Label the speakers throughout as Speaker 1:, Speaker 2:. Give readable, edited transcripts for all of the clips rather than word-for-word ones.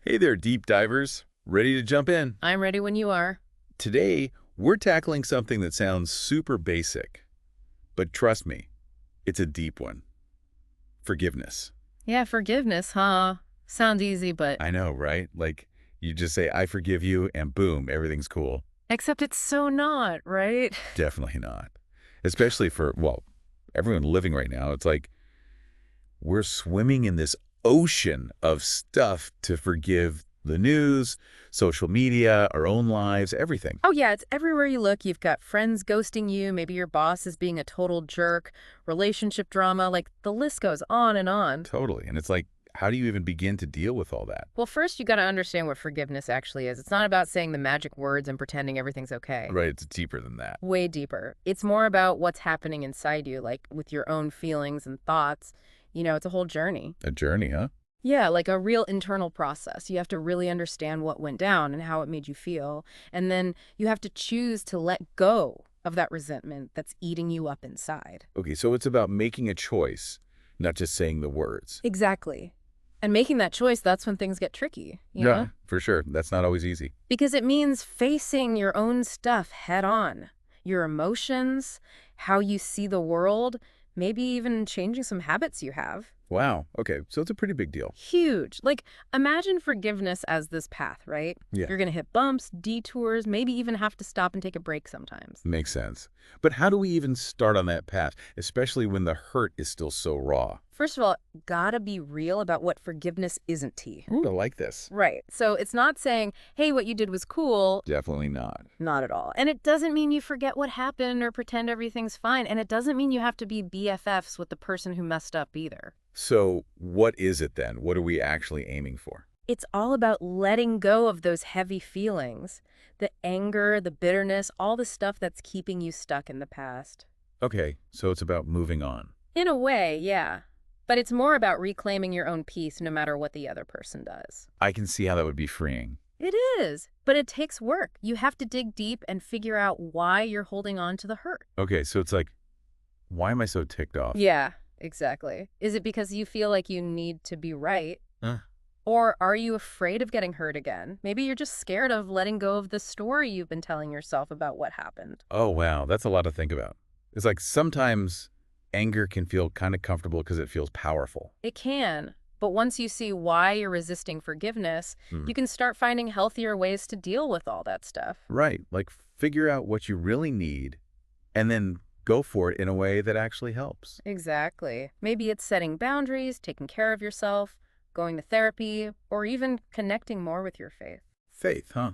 Speaker 1: Hey there, deep divers. Ready to jump in?
Speaker 2: I'm ready when you are.
Speaker 1: Today, we're tackling something that sounds super basic. But trust me, it's a deep one. Forgiveness.
Speaker 2: Yeah, forgiveness, huh? Sounds easy, but
Speaker 1: I know, right? Like, you just say, I forgive you, and boom, everything's cool.
Speaker 2: except it's so not, right?
Speaker 1: Definitely not. Especially for, well, everyone living right now. It's like we're swimming in this ocean of stuff to forgive: the news, social media, our own lives, everything.
Speaker 2: Oh yeah, it's everywhere you look. You've got friends ghosting you, maybe your boss is being a total jerk, relationship drama, like the list goes on and on.
Speaker 1: Totally. And it's like, how do you even begin to deal with all that?
Speaker 2: Well, first you got to understand what forgiveness actually is. It's not about saying the magic words and pretending everything's okay.
Speaker 1: Right, it's deeper than that.
Speaker 2: Way deeper. It's more about what's happening inside you, like with your own feelings and thoughts. It's a whole journey.
Speaker 1: A journey, huh?
Speaker 2: Yeah, like a real internal process. You have to really understand what went down and how it made you feel. And then you have to choose to let go of that resentment that's eating you up inside.
Speaker 1: Okay, so it's about making a choice, not just saying the words.
Speaker 2: Exactly. And making that choice, that's when things get tricky, you know?
Speaker 1: For sure. That's not always easy.
Speaker 2: Because it means facing your own stuff head on. Your emotions, how you see the world, maybe even changing some habits you have.
Speaker 1: Wow. Okay, so it's a pretty big deal.
Speaker 2: Huge. Like, imagine forgiveness as this path, right?
Speaker 1: Yeah.
Speaker 2: You're going to hit bumps, detours, maybe even have to stop and take a break sometimes.
Speaker 1: Makes sense. But how do we even start on that path, especially when the hurt is still so raw?
Speaker 2: First of all, gotta be real about what forgiveness isn't, T.
Speaker 1: Ooh, I like this.
Speaker 2: Right. So it's not saying, hey, what you did was cool.
Speaker 1: Definitely not.
Speaker 2: Not at all. And it doesn't mean you forget what happened or pretend everything's fine. And it doesn't mean you have to be BFFs with the person who messed up either.
Speaker 1: So what is it then? What are we actually aiming for?
Speaker 2: It's all about letting go of those heavy feelings, the anger, the bitterness, all the stuff that's keeping you stuck in the past.
Speaker 1: Okay, so it's about moving on.
Speaker 2: In a way, yeah. But it's more about reclaiming your own peace no matter what the other person does.
Speaker 1: I can see how that would be freeing.
Speaker 2: It is, but it takes work. You have to dig deep and figure out why you're holding on to the hurt.
Speaker 1: Okay, so it's like, why am I so ticked off?
Speaker 2: Yeah, exactly. Is it because you feel like you need to be right?
Speaker 1: Huh?
Speaker 2: Or are you afraid of getting hurt again? Maybe you're just scared of letting go of the story you've been telling yourself about what happened.
Speaker 1: Oh, wow. That's a lot to think about. It's like sometimes anger can feel kind of comfortable because it feels powerful.
Speaker 2: It can, but once you see why you're resisting forgiveness,
Speaker 1: Hmm.
Speaker 2: you can start finding healthier ways to deal with all that stuff.
Speaker 1: Right. Like figure out what you really need and then go for it in a way that actually helps.
Speaker 2: Exactly. Maybe it's setting boundaries, taking care of yourself, going to therapy, or even connecting more with your faith.
Speaker 1: Faith, huh?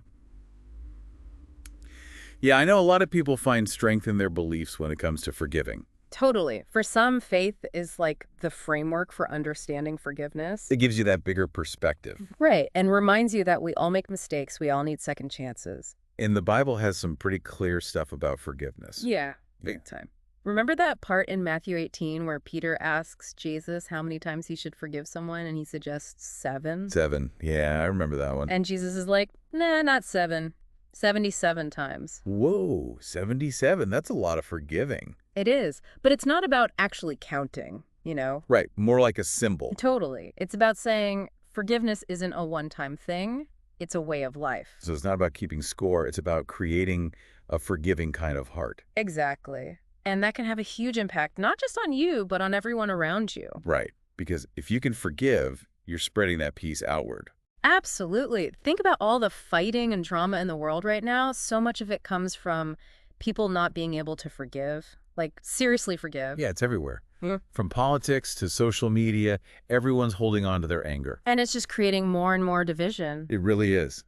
Speaker 1: Yeah, I know a lot of people find strength in their beliefs when it comes to forgiving.
Speaker 2: Totally. For some, faith is like the framework for understanding forgiveness.
Speaker 1: It gives you that bigger perspective.
Speaker 2: Right, and reminds you that we all make mistakes, we all need second chances.
Speaker 1: And the Bible has some pretty clear stuff about forgiveness.
Speaker 2: Yeah, big time. Remember that part in Matthew 18 where Peter asks Jesus how many times he should forgive someone and he suggests 7?
Speaker 1: 7. Yeah, I remember that one.
Speaker 2: And Jesus is like, nah, not 7. 77 times.
Speaker 1: Whoa, 77. That's a lot of forgiving.
Speaker 2: It is, but it's not about actually counting, you know?
Speaker 1: Right, more like a symbol.
Speaker 2: Totally. It's about saying forgiveness isn't a one-time thing. It's a way of life.
Speaker 1: So it's not about keeping score. It's about creating a forgiving kind of heart.
Speaker 2: Exactly. And that can have a huge impact, not just on you, but on everyone around you.
Speaker 1: Right, because if you can forgive, you're spreading that peace outward.
Speaker 2: Absolutely. Think about all the fighting and drama in the world right now. So much of it comes from people not being able to forgive. Like, seriously forgive.
Speaker 1: Yeah, it's everywhere.
Speaker 2: Yeah.
Speaker 1: From politics to social media, everyone's holding on to their anger.
Speaker 2: And it's just creating more and more division.
Speaker 1: It really is.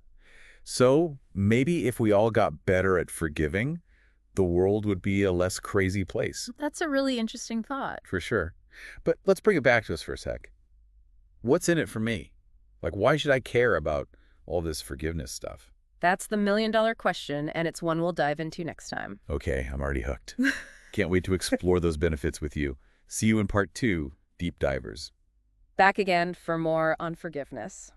Speaker 1: So maybe if we all got better at forgiving, the world would be a less crazy place.
Speaker 2: That's a really interesting thought.
Speaker 1: For sure. But let's bring it back to us for a sec. What's in it for me? Like, why should I care about all this forgiveness stuff?
Speaker 2: That's the million-dollar question, and it's one we'll dive into next time.
Speaker 1: Okay, I'm already hooked. Can't wait to explore those benefits with you. See you in part 2, Deep Divers.
Speaker 2: Back again for more on forgiveness.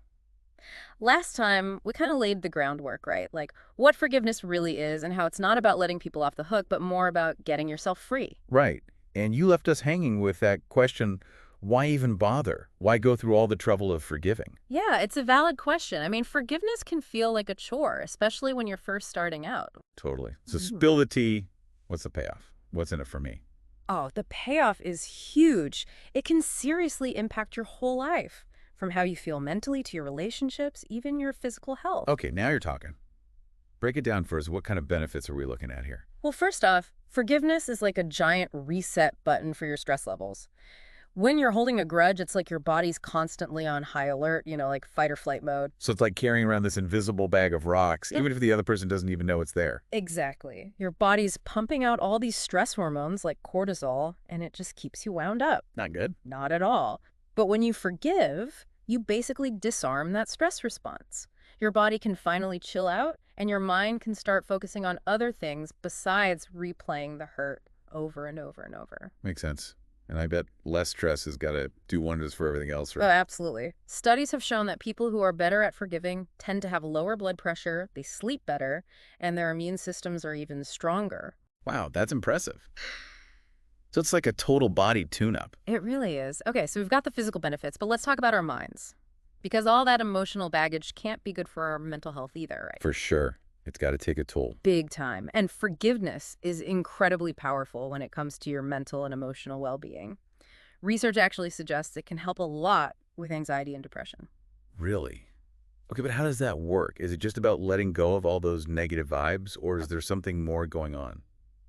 Speaker 2: Last time, we kind of laid the groundwork, right? Like what forgiveness really is and how it's not about letting people off the hook, but more about getting yourself free.
Speaker 1: Right. And you left us hanging with that question, why even bother? Why go through all the trouble of forgiving?
Speaker 2: Yeah, it's a valid question. I mean, forgiveness can feel like a chore, especially when you're first starting out.
Speaker 1: Totally. So
Speaker 2: Mhm.
Speaker 1: spill the tea. What's the payoff? What's in it for me?
Speaker 2: Oh, the payoff is huge. It can seriously impact your whole life, from how you feel mentally to your relationships, even your physical health.
Speaker 1: Okay, now you're talking. Break it down for us. What kind of benefits are we looking at here?
Speaker 2: Well, first off, forgiveness is like a giant reset button for your stress levels. When you're holding a grudge, it's like your body's constantly on high alert, like fight or flight mode.
Speaker 1: So it's like carrying around this invisible bag of rocks,
Speaker 2: Mm.
Speaker 1: even if the other person doesn't even know it's there.
Speaker 2: Exactly. Your body's pumping out all these stress hormones like cortisol, and it just keeps you wound up.
Speaker 1: Not good.
Speaker 2: Not at all. But when you forgive, you basically disarm that stress response. Your body can finally chill out, and your mind can start focusing on other things besides replaying the hurt over and over and over.
Speaker 1: Makes sense. And I bet less stress has got to do wonders for everything else,
Speaker 2: Oh,
Speaker 1: right?
Speaker 2: absolutely. Studies have shown that people who are better at forgiving tend to have lower blood pressure, they sleep better, and their immune systems are even stronger.
Speaker 1: Wow, that's impressive. So it's like a total body tune-up.
Speaker 2: It really is. Okay, so we've got the physical benefits, but let's talk about our minds. Because all that emotional baggage can't be good for our mental health either, right?
Speaker 1: For sure. It's got to take a toll.
Speaker 2: Big time. And forgiveness is incredibly powerful when it comes to your mental and emotional well-being. Research actually suggests it can help a lot with anxiety and depression.
Speaker 1: Really? Okay, but how does that work? Is it just about letting go of all those negative vibes, or is there something more going on?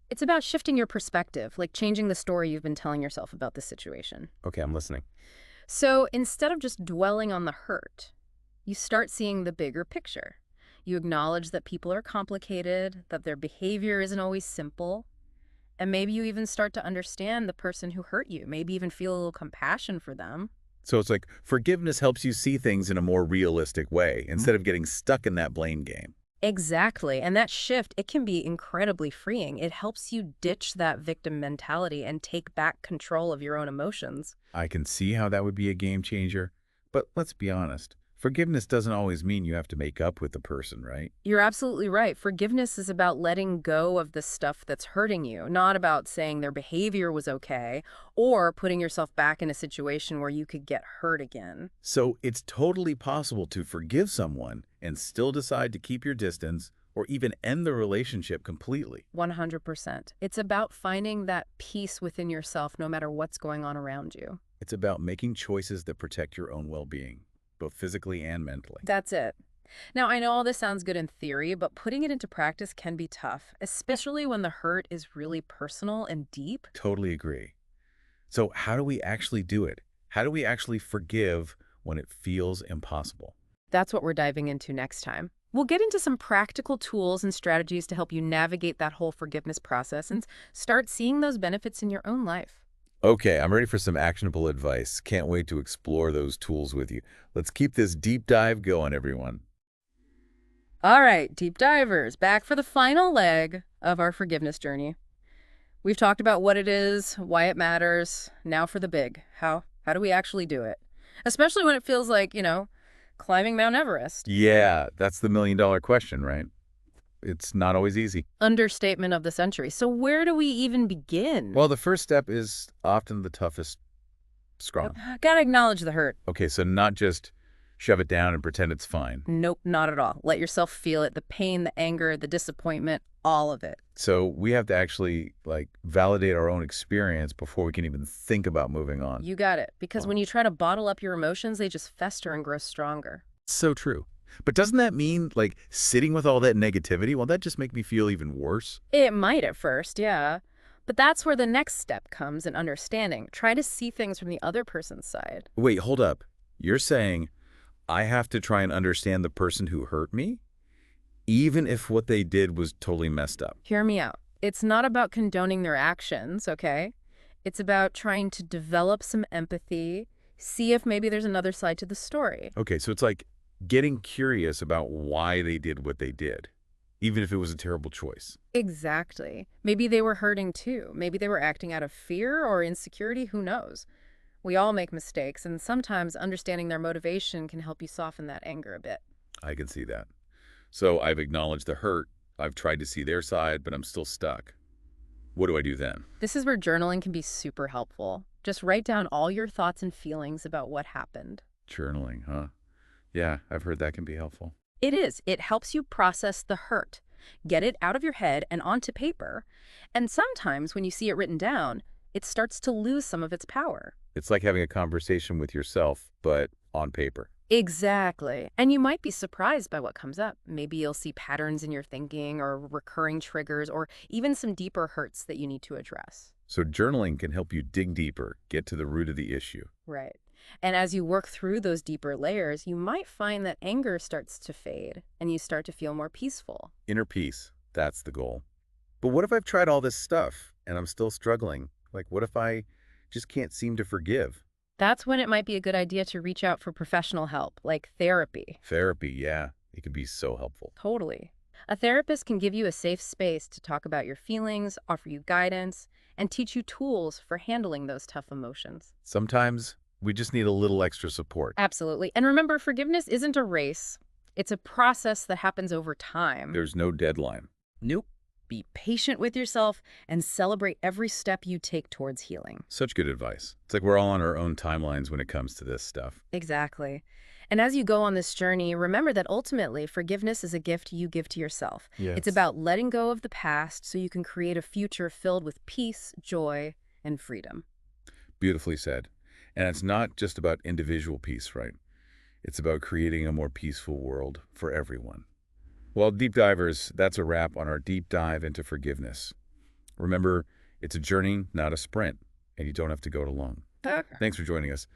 Speaker 2: It's about shifting your perspective, like changing the story you've been telling yourself about the situation.
Speaker 1: Okay, I'm listening.
Speaker 2: So instead of just dwelling on the hurt, you start seeing the bigger picture. You acknowledge that people are complicated, that their behavior isn't always simple, and maybe you even start to understand the person who hurt you, maybe even feel a little compassion for them.
Speaker 1: So it's like forgiveness helps you see things in a more realistic way instead of getting stuck in that blame game.
Speaker 2: Exactly. And that shift, it can be incredibly freeing. It helps you ditch that victim mentality and take back control of your own emotions.
Speaker 1: I can see how that would be a game changer, but let's be honest. Forgiveness doesn't always mean you have to make up with the person, right?
Speaker 2: You're absolutely right. Forgiveness is about letting go of the stuff that's hurting you, not about saying their behavior was okay or putting yourself back in a situation where you could get hurt again.
Speaker 1: So it's totally possible to forgive someone and still decide to keep your distance or even end the relationship completely.
Speaker 2: 100%. It's about finding that peace within yourself no matter what's going on around you.
Speaker 1: It's about making choices that protect your own well-being, both physically and mentally.
Speaker 2: That's it. Now, I know all this sounds good in theory, but putting it into practice can be tough, especially when the hurt is really personal and deep.
Speaker 1: Totally agree. So how do we actually do it? How do we actually forgive when it feels impossible?
Speaker 2: That's what we're diving into next time. We'll get into some practical tools and strategies to help you navigate that whole forgiveness process and start seeing those benefits in your own life.
Speaker 1: Okay, I'm ready for some actionable advice. Can't wait to explore those tools with you. Let's keep this deep dive going, everyone.
Speaker 2: All right, deep divers, back for the final leg of our forgiveness journey. We've talked about what it is, why it matters. Now for the big. How do we actually do it? Especially when it feels like, climbing Mount Everest.
Speaker 1: Yeah, that's the million-dollar question, right? It's not always easy.
Speaker 2: Understatement of the century. So where do we even begin?
Speaker 1: Well, the first step is often the toughest scrum.
Speaker 2: Gotta acknowledge the hurt.
Speaker 1: Okay, so not just shove it down and pretend it's fine.
Speaker 2: Nope, not at all. Let yourself feel it. The pain, the anger, the disappointment, all of it.
Speaker 1: So we have to actually, validate our own experience before we can even think about moving on.
Speaker 2: You got it. Because when you try to bottle up your emotions, they just fester and grow stronger.
Speaker 1: So true. But doesn't that mean, sitting with all that negativity? Won't that just make me feel even worse?
Speaker 2: It might at first, yeah. But that's where the next step comes in understanding. Try to see things from the other person's side.
Speaker 1: Wait, hold up. You're saying I have to try and understand the person who hurt me, even if what they did was totally messed up?
Speaker 2: Hear me out. It's not about condoning their actions, okay? It's about trying to develop some empathy, see if maybe there's another side to the story.
Speaker 1: Okay, so it's like getting curious about why they did what they did, even if it was a terrible choice.
Speaker 2: Exactly. Maybe they were hurting too. Maybe they were acting out of fear or insecurity. Who knows? We all make mistakes, and sometimes understanding their motivation can help you soften that anger a bit.
Speaker 1: I can see that. So I've acknowledged the hurt. I've tried to see their side, but I'm still stuck. What do I do then?
Speaker 2: This is where journaling can be super helpful. Just write down all your thoughts and feelings about what happened.
Speaker 1: Journaling, huh? Yeah, I've heard that can be helpful.
Speaker 2: It is. It helps you process the hurt, get it out of your head and onto paper. And sometimes when you see it written down, it starts to lose some of its power.
Speaker 1: It's like having a conversation with yourself, but on paper.
Speaker 2: Exactly. And you might be surprised by what comes up. Maybe you'll see patterns in your thinking or recurring triggers or even some deeper hurts that you need to address.
Speaker 1: So journaling can help you dig deeper, get to the root of the issue.
Speaker 2: Right. And as you work through those deeper layers, you might find that anger starts to fade and you start to feel more peaceful.
Speaker 1: Inner peace, that's the goal. But what if I've tried all this stuff and I'm still struggling? Like, what if I just can't seem to forgive?
Speaker 2: That's when it might be a good idea to reach out for professional help, like therapy.
Speaker 1: Therapy, yeah, it can be so helpful.
Speaker 2: Totally. A therapist can give you a safe space to talk about your feelings, offer you guidance, and teach you tools for handling those tough emotions.
Speaker 1: Sometimes we just need a little extra support.
Speaker 2: Absolutely. And remember, forgiveness isn't a race. It's a process that happens over time.
Speaker 1: There's no deadline.
Speaker 2: Nope. Be patient with yourself and celebrate every step you take towards healing.
Speaker 1: Such good advice. It's like we're all on our own timelines when it comes to this stuff.
Speaker 2: Exactly. And as you go on this journey, remember that ultimately forgiveness is a gift you give to yourself.
Speaker 1: Yes.
Speaker 2: It's about letting go of the past so you can create a future filled with peace, joy, and freedom.
Speaker 1: Beautifully said. And it's not just about individual peace, right? It's about creating a more peaceful world for everyone. Well, deep divers, that's a wrap on our deep dive into forgiveness. Remember, it's a journey, not a sprint, and you don't have to go it alone. Thanks for joining us.